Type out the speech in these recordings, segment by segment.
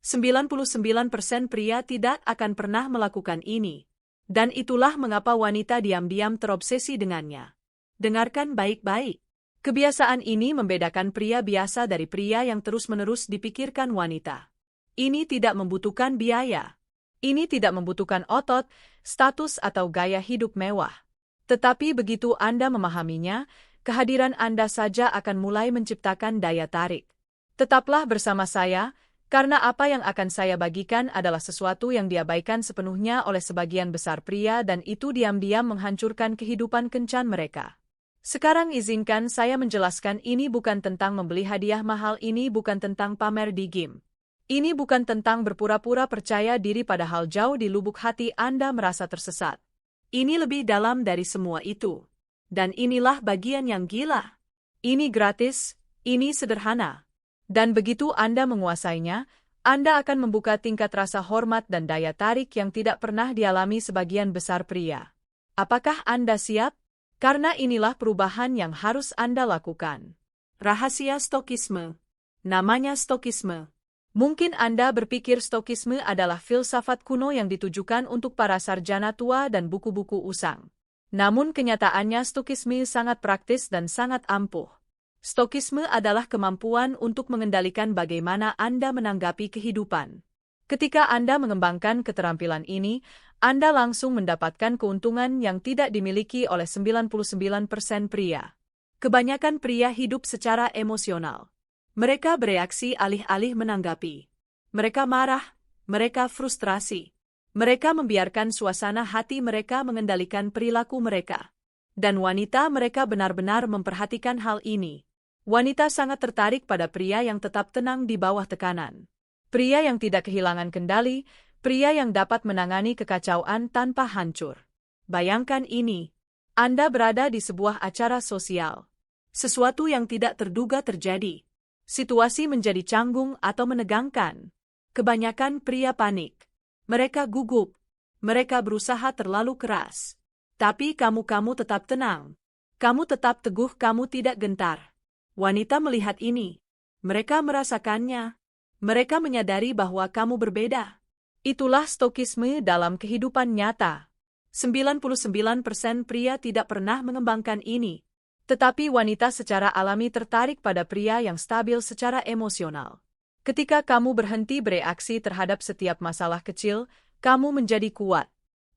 99% pria tidak akan pernah melakukan ini. Dan itulah mengapa wanita diam-diam terobsesi dengannya. Dengarkan baik-baik. Kebiasaan ini membedakan pria biasa dari pria yang terus-menerus dipikirkan wanita. Ini tidak membutuhkan biaya. Ini tidak membutuhkan otot, status atau gaya hidup mewah. Tetapi begitu Anda memahaminya, kehadiran Anda saja akan mulai menciptakan daya tarik. Tetaplah bersama saya, karena apa yang akan saya bagikan adalah sesuatu yang diabaikan sepenuhnya oleh sebagian besar pria dan itu diam-diam menghancurkan kehidupan kencan mereka. Sekarang izinkan saya menjelaskan, ini bukan tentang membeli hadiah mahal, ini bukan tentang pamer di game. Ini bukan tentang berpura-pura percaya diri padahal jauh di lubuk hati Anda merasa tersesat. Ini lebih dalam dari semua itu. Dan inilah bagian yang gila. Ini gratis, ini sederhana. Dan begitu Anda menguasainya, Anda akan membuka tingkat rasa hormat dan daya tarik yang tidak pernah dialami sebagian besar pria. Apakah Anda siap? Karena inilah perubahan yang harus Anda lakukan. Rahasia Stokisme. Namanya Stokisme. Mungkin Anda berpikir Stokisme adalah filsafat kuno yang ditujukan untuk para sarjana tua dan buku-buku usang. Namun kenyataannya Stokisme sangat praktis dan sangat ampuh. Stokisme adalah kemampuan untuk mengendalikan bagaimana Anda menanggapi kehidupan. Ketika Anda mengembangkan keterampilan ini, Anda langsung mendapatkan keuntungan yang tidak dimiliki oleh 99% pria. Kebanyakan pria hidup secara emosional. Mereka bereaksi alih-alih menanggapi. Mereka marah, mereka frustrasi. Mereka membiarkan suasana hati mereka mengendalikan perilaku mereka. Dan wanita mereka benar-benar memperhatikan hal ini. Wanita sangat tertarik pada pria yang tetap tenang di bawah tekanan. Pria yang tidak kehilangan kendali, pria yang dapat menangani kekacauan tanpa hancur. Bayangkan ini. Anda berada di sebuah acara sosial. Sesuatu yang tidak terduga terjadi. Situasi menjadi canggung atau menegangkan. Kebanyakan pria panik. Mereka gugup. Mereka berusaha terlalu keras. Tapi kamu tetap tenang. Kamu tetap teguh, kamu tidak gentar. Wanita melihat ini. Mereka merasakannya. Mereka menyadari bahwa kamu berbeda. Itulah Stokisme dalam kehidupan nyata. 99% pria tidak pernah mengembangkan ini. Tetapi wanita secara alami tertarik pada pria yang stabil secara emosional. Ketika kamu berhenti bereaksi terhadap setiap masalah kecil, kamu menjadi kuat.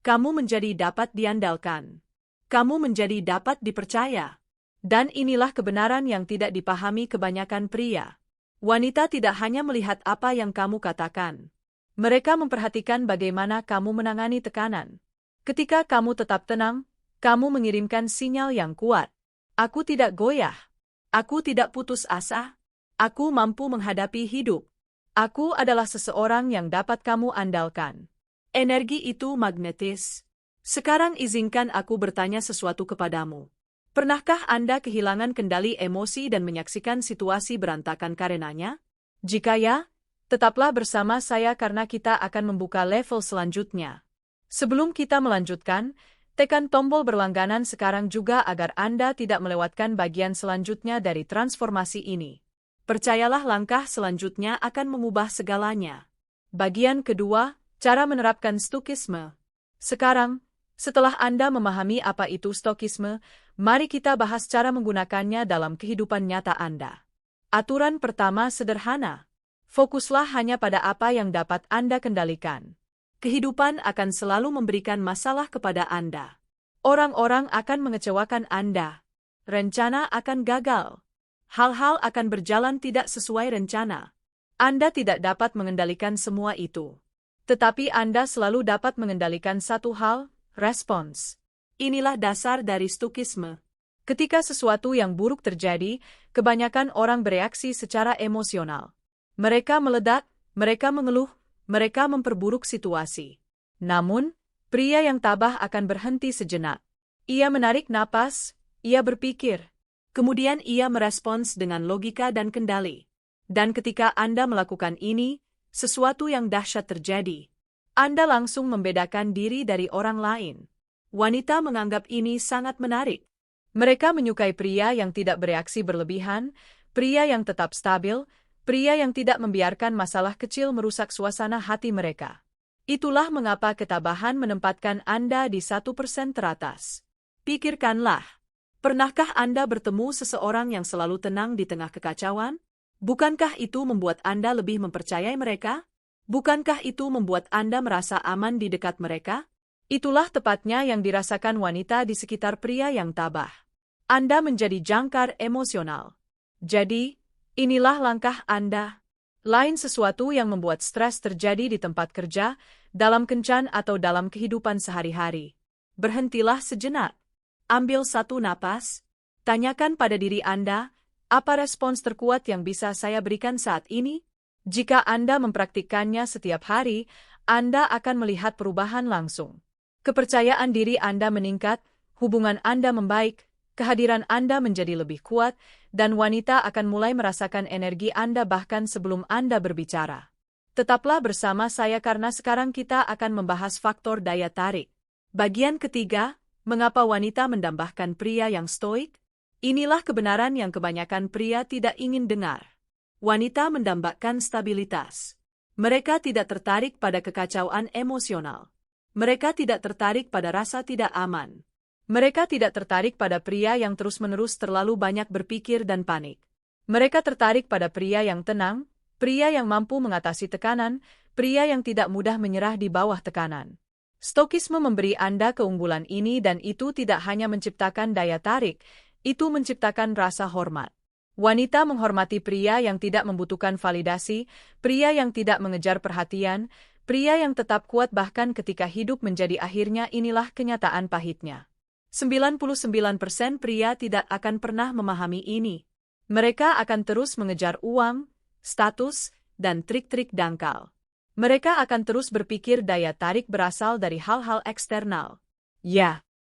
Kamu menjadi dapat diandalkan. Kamu menjadi dapat dipercaya. Dan inilah kebenaran yang tidak dipahami kebanyakan pria. Wanita tidak hanya melihat apa yang kamu katakan. Mereka memperhatikan bagaimana kamu menangani tekanan. Ketika kamu tetap tenang, kamu mengirimkan sinyal yang kuat. Aku tidak goyah. Aku tidak putus asa. Aku mampu menghadapi hidup. Aku adalah seseorang yang dapat kamu andalkan. Energi itu magnetis. Sekarang izinkan aku bertanya sesuatu kepadamu. Pernahkah Anda kehilangan kendali emosi dan menyaksikan situasi berantakan karenanya? Jika ya, tetaplah bersama saya karena kita akan membuka level selanjutnya. Sebelum kita melanjutkan, tekan tombol berlangganan sekarang juga agar Anda tidak melewatkan bagian selanjutnya dari transformasi ini. Percayalah, langkah selanjutnya akan mengubah segalanya. Bagian kedua, cara menerapkan Stokisme. Sekarang, setelah Anda memahami apa itu Stokisme, mari kita bahas cara menggunakannya dalam kehidupan nyata Anda. Aturan pertama sederhana. Fokuslah hanya pada apa yang dapat Anda kendalikan. Kehidupan akan selalu memberikan masalah kepada Anda. Orang-orang akan mengecewakan Anda. Rencana akan gagal. Hal-hal akan berjalan tidak sesuai rencana. Anda tidak dapat mengendalikan semua itu. Tetapi Anda selalu dapat mengendalikan satu hal, respons. Inilah dasar dari Stokisme. Ketika sesuatu yang buruk terjadi, kebanyakan orang bereaksi secara emosional. Mereka meledak, mereka mengeluh, mereka memperburuk situasi. Namun, pria yang tabah akan berhenti sejenak. Ia menarik napas, ia berpikir. Kemudian ia merespons dengan logika dan kendali. Dan ketika Anda melakukan ini, sesuatu yang dahsyat terjadi. Anda langsung membedakan diri dari orang lain. Wanita menganggap ini sangat menarik. Mereka menyukai pria yang tidak bereaksi berlebihan, pria yang tetap stabil, Pria yang tidak membiarkan masalah kecil merusak suasana hati mereka. Itulah mengapa ketabahan menempatkan Anda di 1% teratas. Pikirkanlah, pernahkah Anda bertemu seseorang yang selalu tenang di tengah kekacauan? Bukankah itu membuat Anda lebih mempercayai mereka? Bukankah itu membuat Anda merasa aman di dekat mereka? Itulah tepatnya yang dirasakan wanita di sekitar pria yang tabah. Anda menjadi jangkar emosional. Jadi, inilah langkah Anda. Lain sesuatu yang membuat stres terjadi di tempat kerja, dalam kencan atau dalam kehidupan sehari-hari. Berhentilah sejenak. Ambil satu napas. Tanyakan pada diri Anda, apa respons terkuat yang bisa saya berikan saat ini? Jika Anda mempraktikkannya setiap hari, Anda akan melihat perubahan langsung. Kepercayaan diri Anda meningkat, hubungan Anda membaik, kehadiran Anda menjadi lebih kuat, dan wanita akan mulai merasakan energi Anda bahkan sebelum Anda berbicara. Tetaplah bersama saya karena sekarang kita akan membahas faktor daya tarik. Bagian ketiga, mengapa wanita mendambahkan pria yang stoik? Inilah kebenaran yang kebanyakan pria tidak ingin dengar. Wanita mendambakan stabilitas. Mereka tidak tertarik pada kekacauan emosional. Mereka tidak tertarik pada rasa tidak aman. Mereka tidak tertarik pada pria yang terus-menerus terlalu banyak berpikir dan panik. Mereka tertarik pada pria yang tenang, pria yang mampu mengatasi tekanan, pria yang tidak mudah menyerah di bawah tekanan. Stokisme memberi Anda keunggulan ini dan itu tidak hanya menciptakan daya tarik, itu menciptakan rasa hormat. Wanita menghormati pria yang tidak membutuhkan validasi, pria yang tidak mengejar perhatian, pria yang tetap kuat bahkan ketika hidup menjadi akhirnya inilah kenyataan pahitnya. 99% pria tidak akan pernah memahami ini. Mereka akan terus mengejar uang, status, dan trik-trik dangkal. Mereka akan terus berpikir daya tarik berasal dari hal-hal eksternal. Ya,